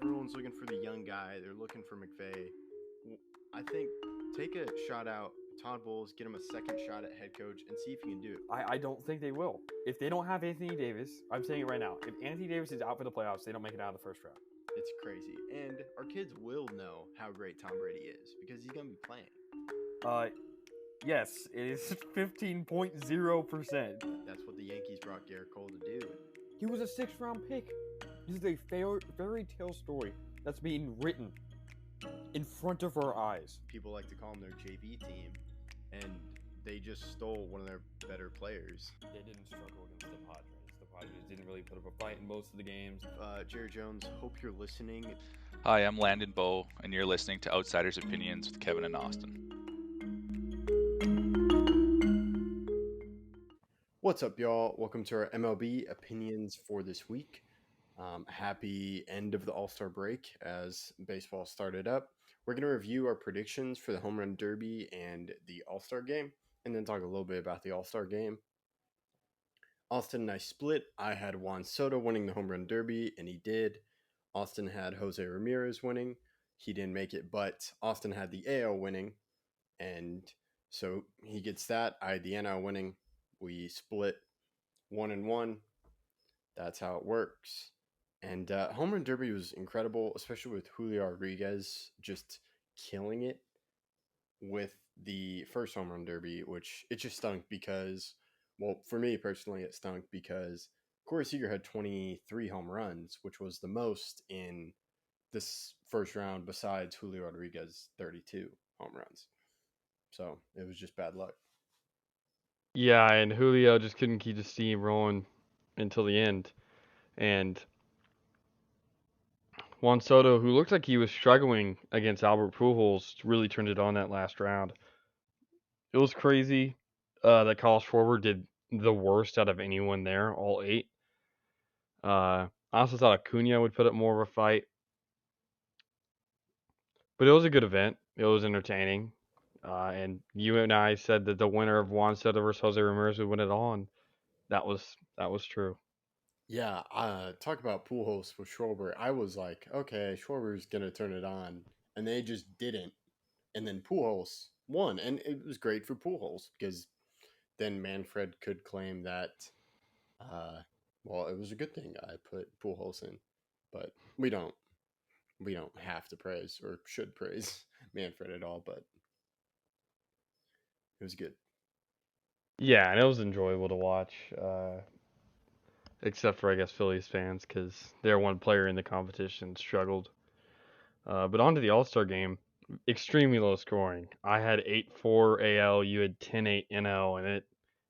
everyone's looking for the young guy. They're looking for McVay. I think take a shot out Todd Bowles, get him a second shot at head coach, and see if he can do it. I don't think they will. If they don't have Anthony Davis, I'm saying it right now. If Anthony Davis is out for the playoffs, they don't make it out of the first round. It's crazy. And our kids will know how great Tom Brady is because he's going to be playing. Yes, it is 15.0%. That's what the Yankees brought Garrett Cole to do. He was a 6th-round pick. This is a fairy tale story that's being written in front of our eyes. People like to call them their JV team, and they just stole one of their better players. They didn't struggle against the Padres. The Padres didn't really put up a fight in most of the games. Jerry Jones, hope you're listening. Hi, I'm Landon Bowe, and you're listening to Outsiders Opinions with Kevin and Austin. What's up, y'all? Welcome to our MLB Opinions for this week. Happy end of the All-Star break as baseball started up. We're going to review our predictions for the Home Run Derby and the All-Star game, and then talk a little bit about the All-Star game. Austin and I split. I had Juan Soto winning the Home Run Derby, and he did. Austin had Jose Ramirez winning. He didn't make it, but Austin had the AL winning, and so he gets that. I had the NL winning. We split 1-1. That's how it works. And Home Run Derby was incredible, especially with Julio Rodriguez just killing it with the first Home Run Derby, which it just stunk because, well, for me personally, it stunk because Corey Seager had 23 home runs, which was the most in this first round besides Julio Rodriguez's 32 home runs. So it was just bad luck. Yeah, and Julio just couldn't keep the steam rolling until the end. And Juan Soto, who looked like he was struggling against Albert Pujols, really turned it on that last round. It was crazy that Kyle Schwarber did the worst out of anyone there, all 8. I also thought Acuna would put up more of a fight. But it was a good event. It was entertaining. And you and I said that the winner of Juan Soto versus Jose Ramirez would win it all, and that was true. Yeah, talk about Pujols with Schwarber. I was like, okay, Schwarber's going to turn it on, and they just didn't. And then Pujols won, and it was great for Pujols because then Manfred could claim that, well, it was a good thing I put Pujols in, but we don't have to praise or should praise Manfred at all, but it was good. Yeah, and it was enjoyable to watch, except for, I guess, Phillies fans, because their one player in the competition struggled. But on to the All-Star game, extremely low scoring. I had 8-4 AL, you had 10-8 NL, and it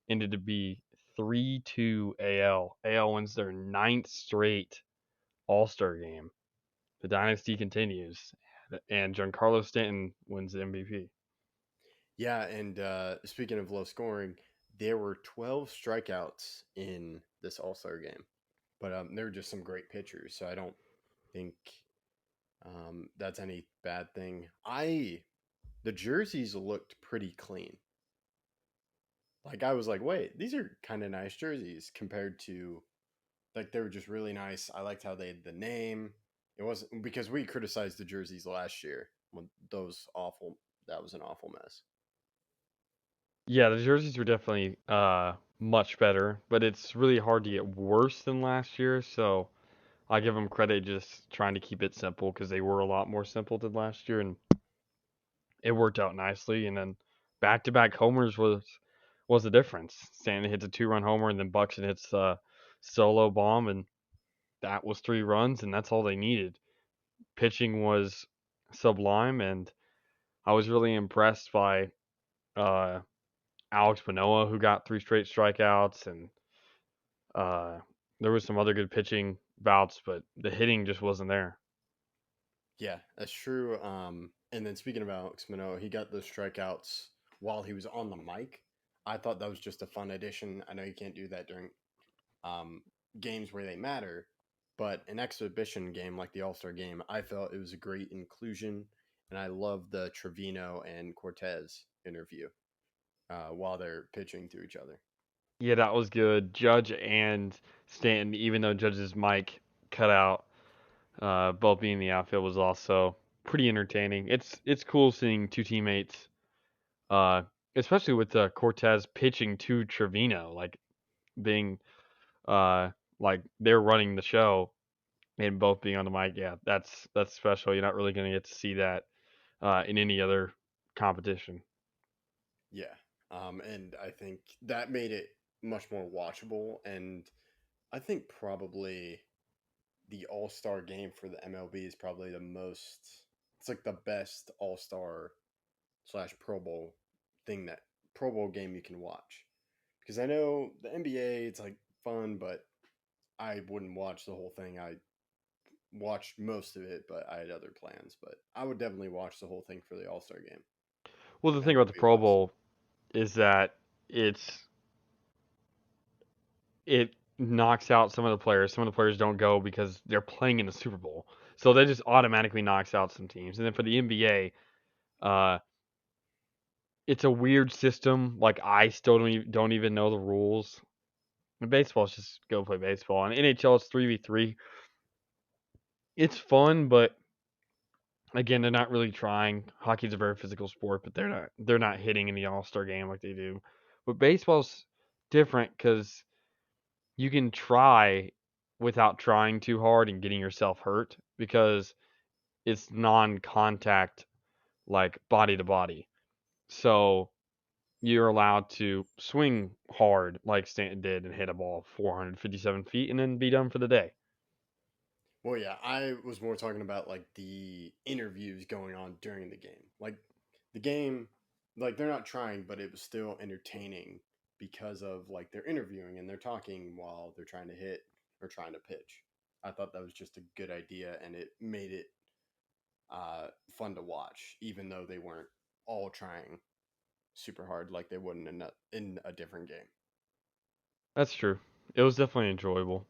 ended to be 3-2 AL. AL wins their 9th straight All-Star game. The dynasty continues, and Giancarlo Stanton wins the MVP. Yeah, and speaking of low scoring, there were 12 strikeouts in this All-Star game, but there were just some great pitchers, so I don't think that's any bad thing. The jerseys looked pretty clean. Like I was like, wait, these are kind of nice jerseys compared to, like, they were just really nice. I liked how they had the name. It wasn't because we criticized the jerseys last year when those awful. That was an awful mess. Yeah, the jerseys were definitely much better, but it's really hard to get worse than last year, so I give them credit just trying to keep it simple because they were a lot more simple than last year, and it worked out nicely. And then back-to-back homers was the difference. Stanton hits a 2-run homer, and then Buxton hits a solo bomb, and that was 3 runs, and that's all they needed. Pitching was sublime, and I was really impressed by Alex Manoah, who got 3 straight strikeouts, and there was some other good pitching bouts, but the hitting just wasn't there. Yeah, that's true. And then speaking of Alex Manoah, he got those strikeouts while he was on the mic. I thought that was just a fun addition. I know you can't do that during games where they matter, but an exhibition game like the All-Star game, I felt it was a great inclusion, and I love the Trevino and Cortez interview while they're pitching to each other. Yeah, that was good. Judge and Stanton, even though Judge's mic cut out, Both being in the outfield was also pretty entertaining. It's cool seeing two teammates, uh, especially with Cortez pitching to Trevino, like being uh, like they're running the show and both being on the mic. Yeah, that's special. You're not really gonna get to see that in any other competition. Yeah. And I think that made it much more watchable. And I think probably the All Star game for the MLB is probably the most, it's like the best All Star slash Pro Bowl thing that Pro Bowl game you can watch. Because I know the NBA, it's like fun, but I wouldn't watch the whole thing. I watched most of it, but I had other plans. But I would definitely watch the whole thing for the All Star game, Well, the thing about the MLB Pro wise. Bowl is that it's it knocks out some of the players. Some of the players don't go because they're playing in the Super Bowl, so that just automatically knocks out some teams. And then for the NBA, uh, it's a weird system. Like I still don't even know the rules. In baseball, it's just go play baseball. And NHL, it's 3v3. It's fun, but again, they're not really trying. Hockey's a very physical sport, but they're not hitting in the All Star game like they do. But baseball's different because you can try without trying too hard and getting yourself hurt because it's non-contact, like body to body. So you're allowed to swing hard like Stanton did and hit a ball 457 feet and then be done for the day. Well, yeah, I was more talking about like the interviews going on during the game. Like the game, like they're not trying, but it was still entertaining because of like they're interviewing and they're talking while they're trying to hit or trying to pitch. I thought that was just a good idea and it made it fun to watch, even though they weren't all trying super hard like they would in a different game. That's true. It was definitely enjoyable.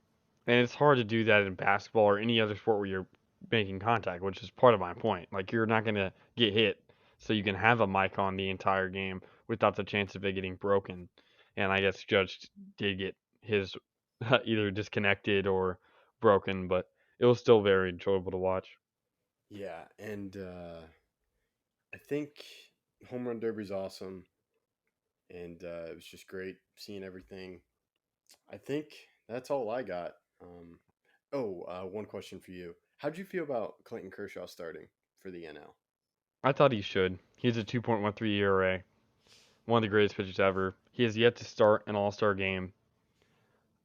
And it's hard to do that in basketball or any other sport where you're making contact, which is part of my point. Like you're not going to get hit, so you can have a mic on the entire game without the chance of it getting broken. And I guess Judge did get his either disconnected or broken, but it was still very enjoyable to watch. Yeah, and I think Home Run Derby's awesome, and it was just great seeing everything. I think that's all I got. One question for you: how'd you feel about Clayton Kershaw starting for the NL? I thought he should. He's a 2.13 ERA, one of the greatest pitchers ever. He has yet to start an All-Star game,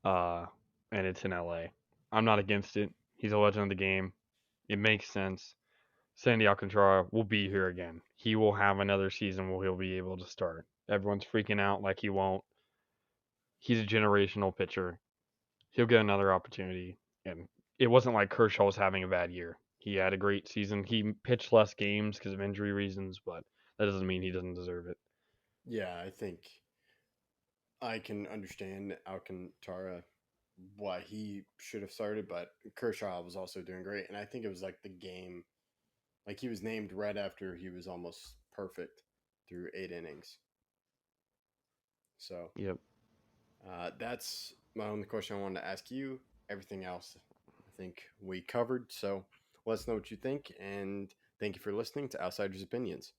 uh, and it's in LA. I'm not against it. He's a legend of the game. It makes sense. Sandy Alcantara will be here again. He will have another season where he'll be able to start. Everyone's freaking out like he won't. He's a generational pitcher. He'll get another opportunity. And it wasn't like Kershaw was having a bad year. He had a great season. He pitched less games because of injury reasons, but that doesn't mean he doesn't deserve it. Yeah, I think I can understand Alcantara why he should have started, but Kershaw was also doing great, and I think it was like the game, like he was named right after he was almost perfect through 8 innings. So Yep. that's my only question I wanted to ask you. Everything else, I think we covered. So let us know what you think, and thank you for listening to Outsiders Opinions.